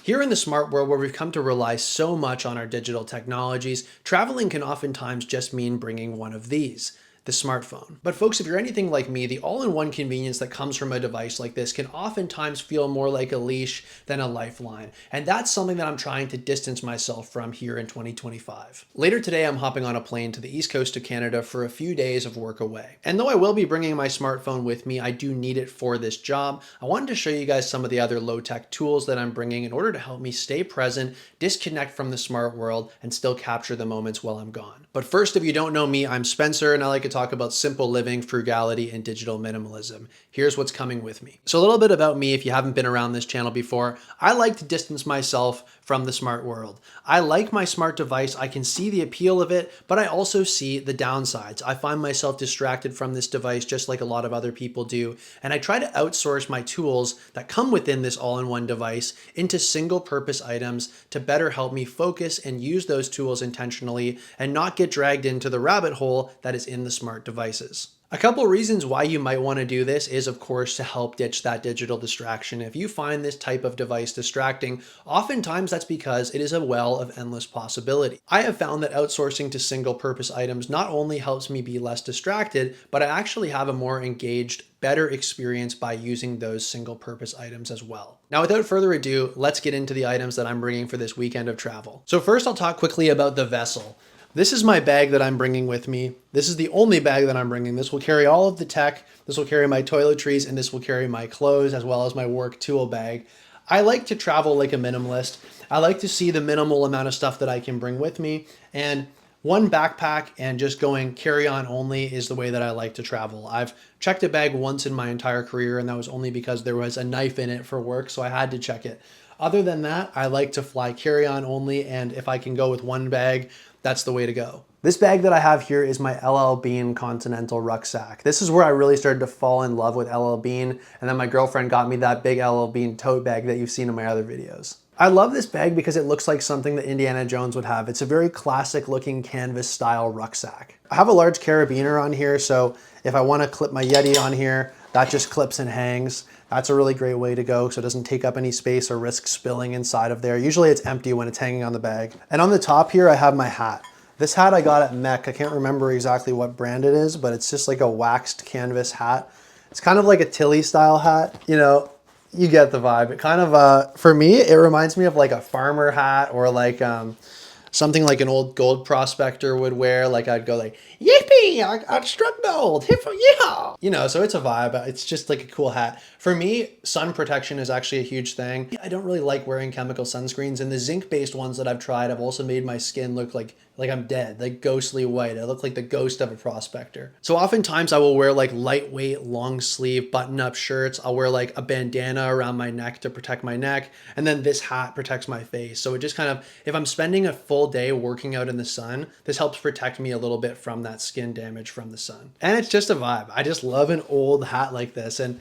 Here in the smart world where we've come to rely so much on our digital technologies, traveling can oftentimes just mean bringing one of these, the smartphone. But folks, if you're anything like me, the all-in-one convenience that comes from a device like this can oftentimes feel more like a leash than a lifeline. And that's something that I'm trying to distance myself from here in 2025. Later today, I'm hopping on a plane to the east coast of Canada for a few days of work away. And though I will be bringing my smartphone with me, I do need it for this job. I wanted to show you guys some of the other low-tech tools that I'm bringing in order to help me stay present, disconnect from the smart world, and still capture the moments while I'm gone. But first, if you don't know me, I'm Spencer, and I like to talk about simple living, frugality, and digital minimalism. Here's what's coming with me. So a little bit about me if you haven't been around this channel before. I like to distance myself from the smart world. I like my smart device. I can see the appeal of it, but I also see the downsides. I find myself distracted from this device just like a lot of other people do, and I try to outsource my tools that come within this all-in-one device into single-purpose items to better help me focus and use those tools intentionally and not get dragged into the rabbit hole that is in the smart devices. A couple reasons why you might want to do this is, of course, to help ditch that digital distraction. If you find this type of device distracting, oftentimes that's because it is a well of endless possibility. I have found that outsourcing to single-purpose items not only helps me be less distracted, but I actually have a more engaged, better experience by using those single-purpose items as well. Now, without further ado, let's get into the items that I'm bringing for this weekend of travel. So first, I'll talk quickly about the vessel. This is my bag that I'm bringing with me. This is the only bag that I'm bringing. This will carry all of the tech. This will carry my toiletries, and this will carry my clothes as well as my work tool bag. I like to travel like a minimalist. I like to see the minimal amount of stuff that I can bring with me. And one backpack and just going carry-on only is the way that I like to travel. I've checked a bag once in my entire career, and that was only because there was a knife in it for work, so I had to check it. Other than that, I like to fly carry-on only, and if I can go with one bag, that's the way to go. This bag that I have here is my LL Bean Continental rucksack. This is where I really started to fall in love with LL Bean, and then my girlfriend got me that big LL Bean tote bag that you've seen in my other videos. I love this bag because it looks like something that Indiana Jones would have. It's a very classic looking canvas style rucksack. I have a large carabiner on here, so if I want to clip my Yeti on here, that just clips and hangs. That's a really great way to go so it doesn't take up any space or risk spilling inside of there. Usually it's empty when it's hanging on the bag. And on the top here, I have my hat. This hat I got at Mech. I can't remember exactly what brand it is, but it's just like a waxed canvas hat. It's kind of like a Tilly style hat. You know, you get the vibe. It kind of, for me, it reminds me of like a farmer hat or like something like an old gold prospector would wear. Like I'd go like, yippee, I struck gold, yeah. You know, so it's a vibe. It's just like a cool hat. For me, sun protection is actually a huge thing. I don't really like wearing chemical sunscreens, and the zinc-based ones that I've tried have also made my skin look like I'm dead, like ghostly white. I look like the ghost of a prospector. So oftentimes I will wear like lightweight, long sleeve button-up shirts. I'll wear like a bandana around my neck to protect my neck. And then this hat protects my face. So it just kind of, if I'm spending a full day working out in the sun, this helps protect me a little bit from that skin damage from the sun. And it's just a vibe. I just love an old hat like this. And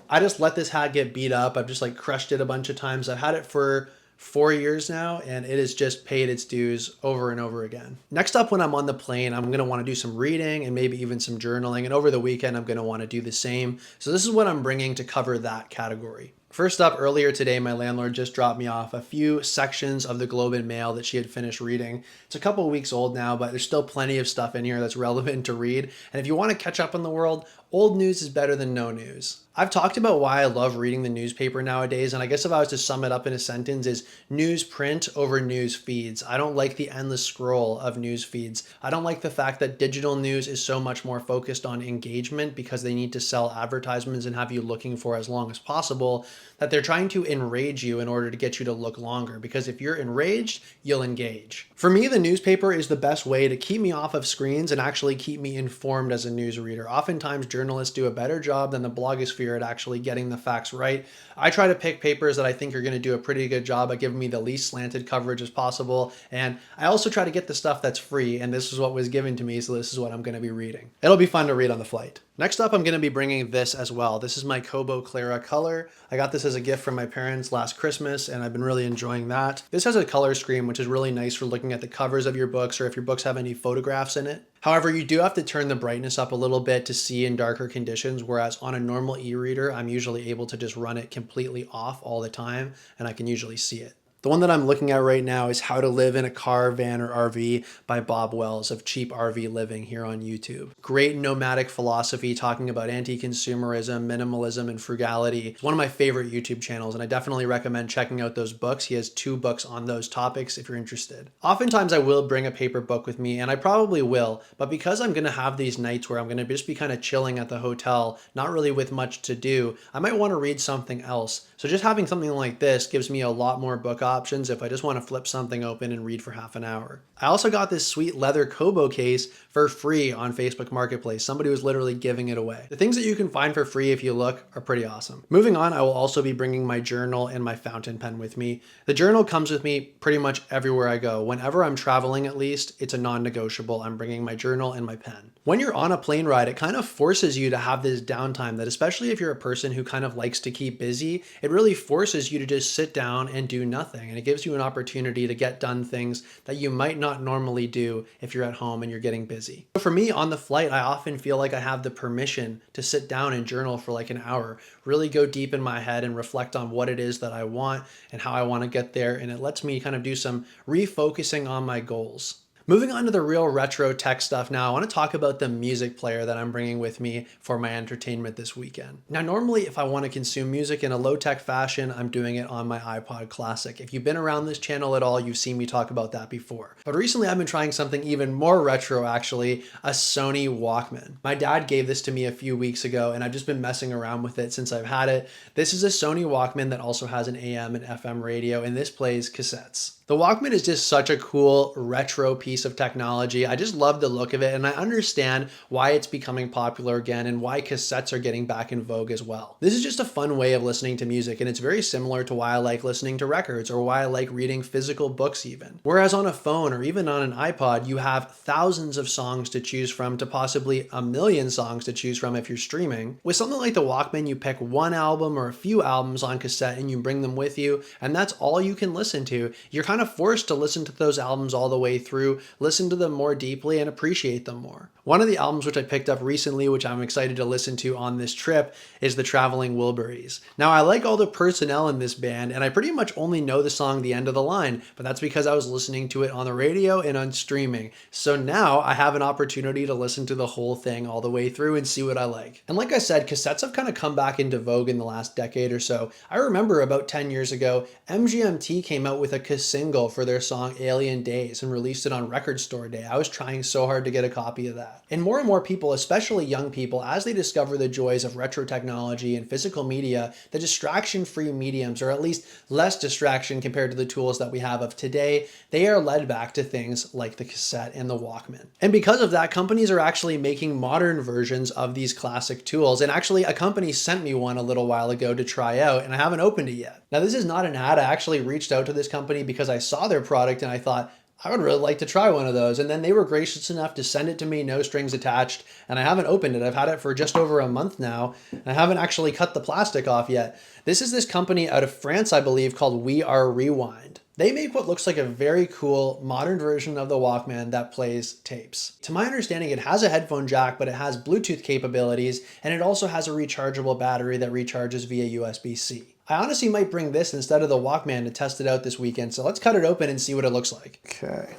I just let this hat get beat up. I've just like crushed it a bunch of times. I've had it for 4 years now, and it has just paid its dues over and over again. Next up, when I'm on the plane, I'm going to want to do some reading and maybe even some journaling. And over the weekend, I'm going to want to do the same. So this is what I'm bringing to cover that category. First up, earlier today, my landlord just dropped me off a few sections of the Globe and Mail that she had finished reading. It's a couple of weeks old now, but there's still plenty of stuff in here that's relevant to read. And if you want to catch up on the world, old news is better than no news. I've talked about why I love reading the newspaper nowadays, and I guess if I was to sum it up in a sentence is newsprint over news feeds. I don't like the endless scroll of news feeds. I don't like the fact that digital news is so much more focused on engagement because they need to sell advertisements and have you looking for as long as possible, that they're trying to enrage you in order to get you to look longer, because if you're enraged, you'll engage. For me, the newspaper is the best way to keep me off of screens and actually keep me informed as a news reader. Oftentimes, journalists do a better job than the blogosphere at actually getting the facts right. I try to pick papers that I think are going to do a pretty good job at giving me the least slanted coverage as possible, and I also try to get the stuff that's free, and this is what was given to me, so this is what I'm going to be reading. It'll be fun to read on the flight. Next up, I'm going to be bringing this as well. This is my Kobo Clara color. I got this as a gift from my parents last Christmas, and I've been really enjoying that. This has a color screen, which is really nice for looking at the covers of your books or if your books have any photographs in it. However, you do have to turn the brightness up a little bit to see in darker conditions, whereas on a normal e-reader, I'm usually able to just run it completely off all the time, and I can usually see it. The one that I'm looking at right now is How to Live in a Car, Van, or RV by Bob Wells of Cheap RV Living here on YouTube. Great nomadic philosophy talking about anti-consumerism, minimalism, and frugality. It's one of my favorite YouTube channels, and I definitely recommend checking out those books. He has 2 books on those topics if you're interested. Oftentimes I will bring a paper book with me, and I probably will, but because I'm going to have these nights where I'm going to just be kind of chilling at the hotel, not really with much to do, I might want to read something else. So just having something like this gives me a lot more book options if I just want to flip something open and read for half an hour. I also got this sweet leather Kobo case for free on Facebook Marketplace. Somebody was literally giving it away. The things that you can find for free if you look are pretty awesome. Moving on, I will also be bringing my journal and my fountain pen with me. The journal comes with me pretty much everywhere I go. Whenever I'm traveling, at least, it's a non-negotiable. I'm bringing my journal and my pen. When you're on a plane ride, it kind of forces you to have this downtime that, especially if you're a person who kind of likes to keep busy, it really forces you to just sit down and do nothing. And it gives you an opportunity to get done things that you might not normally do if you're at home and you're getting busy. So for me on the flight, I often feel like I have the permission to sit down and journal for like an hour, really go deep in my head and reflect on what it is that I want and how I want to get there. And it lets me kind of do some refocusing on my goals. Moving on to the real retro tech stuff now, I want to talk about the music player that I'm bringing with me for my entertainment this weekend. Now, normally if I want to consume music in a low-tech fashion, I'm doing it on my iPod Classic. If you've been around this channel at all, you've seen me talk about that before. But recently I've been trying something even more retro actually, a Sony Walkman. My dad gave this to me a few weeks ago and I've just been messing around with it since I've had it. This is a Sony Walkman that also has an AM and FM radio, and this plays cassettes. The Walkman is just such a cool retro piece of technology. I just love the look of it, and I understand why it's becoming popular again and why cassettes are getting back in vogue as well. This is just a fun way of listening to music, and it's very similar to why I like listening to records or why I like reading physical books even. Whereas on a phone or even on an iPod, you have thousands of songs to choose from to possibly a million songs to choose from if you're streaming. With something like the Walkman, you pick one album or a few albums on cassette and you bring them with you, and that's all you can listen to. You're kind of forced to listen to those albums all the way through, listen to them more deeply, and appreciate them more. One of the albums which I picked up recently, which I'm excited to listen to on this trip, is the Traveling Wilburys. Now, I like all the personnel in this band, and I pretty much only know the song The End of the Line, but that's because I was listening to it on the radio and on streaming. So now I have an opportunity to listen to the whole thing all the way through and see what I like. And like I said, cassettes have kind of come back into vogue in the last decade or so. I remember about 10 years ago, MGMT came out with a single for their song Alien Days and released it on Record Store Day. I was trying so hard to get a copy of that. And more people, especially young people, as they discover the joys of retro technology and physical media, the distraction-free mediums, or at least less distraction compared to the tools that we have of today, they are led back to things like the cassette and the Walkman. And because of that, companies are actually making modern versions of these classic tools. And actually, a company sent me one a little while ago to try out, and I haven't opened it yet. Now, this is not an ad. I actually reached out to this company because I saw their product and I thought, I would really like to try one of those. And then they were gracious enough to send it to me, no strings attached, and I haven't opened it. I've had it for just over a month now, and I haven't actually cut the plastic off yet. This is this company out of France, I believe, called eReader. They make what looks like a very cool modern version of the Walkman that plays tapes. To my understanding, it has a headphone jack, but it has Bluetooth capabilities, and it also has a rechargeable battery that recharges via USB-C. I honestly might bring this instead of the Walkman to test it out this weekend, so let's cut it open and see what it looks like. Okay.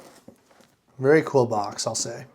Very cool box, I'll say.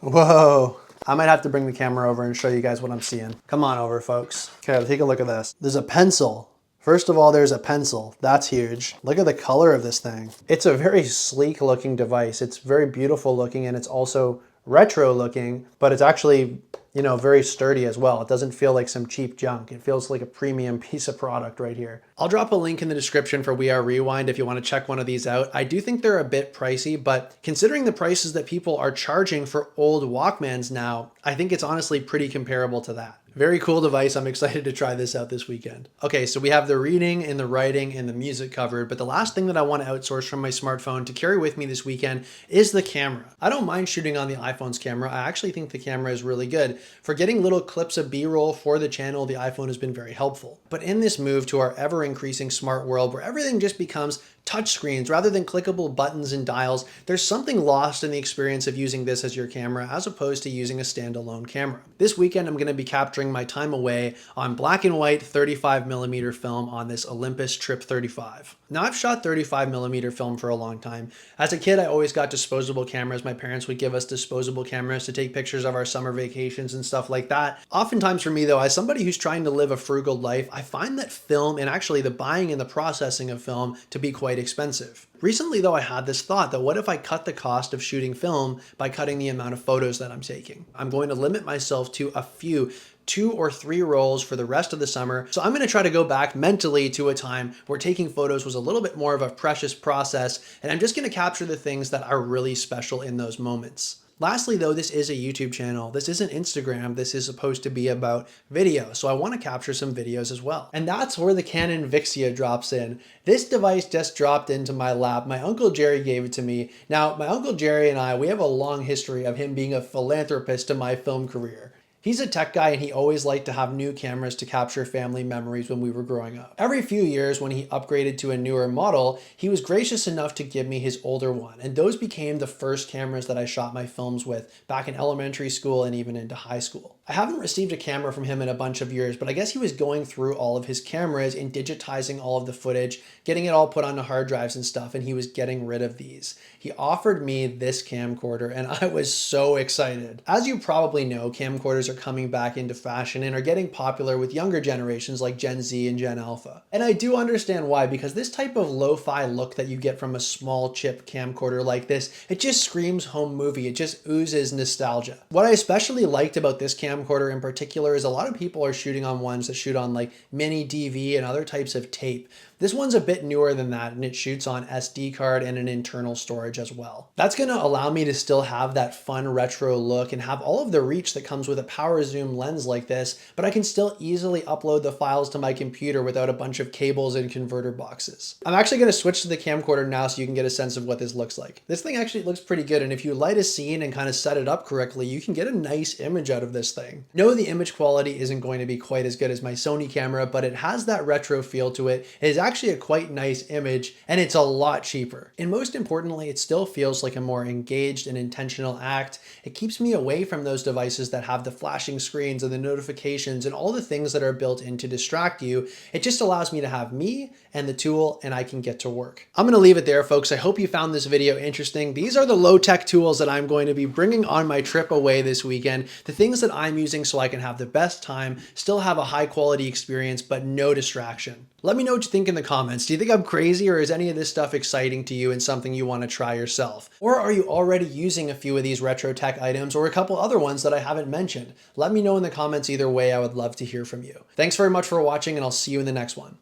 Whoa. I might have to bring the camera over and show you guys what I'm seeing. Come on over, folks. Okay, take a look at this. There's a pencil. First of all, there's a pencil. That's huge. Look at the color of this thing. It's a very sleek looking device. It's very beautiful looking, and it's also retro looking, but it's actually, you know, very sturdy as well. It doesn't feel like some cheap junk. It feels like a premium piece of product right here. I'll drop a link in the description for We Are Rewind if you want to check one of these out. I do think they're a bit pricey, but considering the prices that people are charging for old Walkmans now, I think it's honestly pretty comparable to that. Very cool device. I'm excited to try this out this weekend. Okay, so we have the reading and the writing and the music covered, but the last thing that I want to outsource from my smartphone to carry with me this weekend is the camera. I don't mind shooting on the iPhone's camera. I actually think the camera is really good. For getting little clips of B-roll for the channel, the iPhone has been very helpful. But in this move to our ever-increasing smart world where everything just becomes touchscreens rather than clickable buttons and dials, there's something lost in the experience of using this as your camera as opposed to using a standalone camera. This weekend, I'm going to be capturing capturing my time away on black and white 35mm film on this Olympus Trip 35. Now I've shot 35mm film for a long time. As a kid, I always got disposable cameras. My parents would give us disposable cameras to take pictures of our summer vacations and stuff like that. Oftentimes for me though, as somebody who's trying to live a frugal life, I find that film and actually the buying and the processing of film to be quite expensive. Recently though, I had this thought that what if I cut the cost of shooting film by cutting the amount of photos that I'm taking? I'm going to limit myself to a few 2 or 3 rolls for the rest of the summer. So I'm going to try to go back mentally to a time where taking photos was a little bit more of a precious process, and I'm just going to capture the things that are really special in those moments. Lastly though, this is a YouTube channel. This isn't Instagram. This is supposed to be about video. So I want to capture some videos as well. And that's where the Canon Vixia drops in. This device just dropped into my lap. My Uncle Jerry gave it to me. Now, my Uncle Jerry and I, we have a long history of him being a philanthropist to my film career. He's a tech guy and he always liked to have new cameras to capture family memories when we were growing up. Every few years when he upgraded to a newer model, he was gracious enough to give me his older one. And those became the first cameras that I shot my films with back in elementary school and even into high school. I haven't received a camera from him in a bunch of years, but I guess he was going through all of his cameras and digitizing all of the footage, getting it all put onto hard drives and stuff, and he was getting rid of these. He offered me this camcorder and I was so excited. As you probably know, camcorders are coming back into fashion and are getting popular with younger generations like Gen Z and Gen Alpha. And I do understand why, because this type of lo-fi look that you get from a small chip camcorder like this, it just screams home movie. It just oozes nostalgia. What I especially liked about this camcorder in particular is a lot of people are shooting on ones that shoot on like mini DV and other types of tape. This one's a bit newer than that, and it shoots on SD card and an internal storage as well. That's going to allow me to still have that fun retro look and have all of the reach that comes with a power zoom lens like this, but I can still easily upload the files to my computer without a bunch of cables and converter boxes. I'm actually going to switch to the camcorder now so you can get a sense of what this looks like. This thing actually looks pretty good, and if you light a scene and kind of set it up correctly, you can get a nice image out of this thing. No, the image quality isn't going to be quite as good as my Sony camera, but it has that retro feel to it. It is actually a quite nice image, and it's a lot cheaper. And most importantly, it still feels like a more engaged and intentional act. It keeps me away from those devices that have the flashing screens and the notifications and all the things that are built in to distract you. It just allows me to have me and the tool, and I can get to work. I'm going to leave it there, folks. I hope you found this video interesting. These are the low-tech tools that I'm going to be bringing on my trip away this weekend, the things that I'm using so I can have the best time, still have a high-quality experience, but no distraction. Let me know what you think in the comments. Do you think I'm crazy, or is any of this stuff exciting to you and something you want to try yourself? Or are you already using a few of these retro tech items or a couple other ones that I haven't mentioned? Let me know in the comments either way. I would love to hear from you. Thanks very much for watching, and I'll see you in the next one.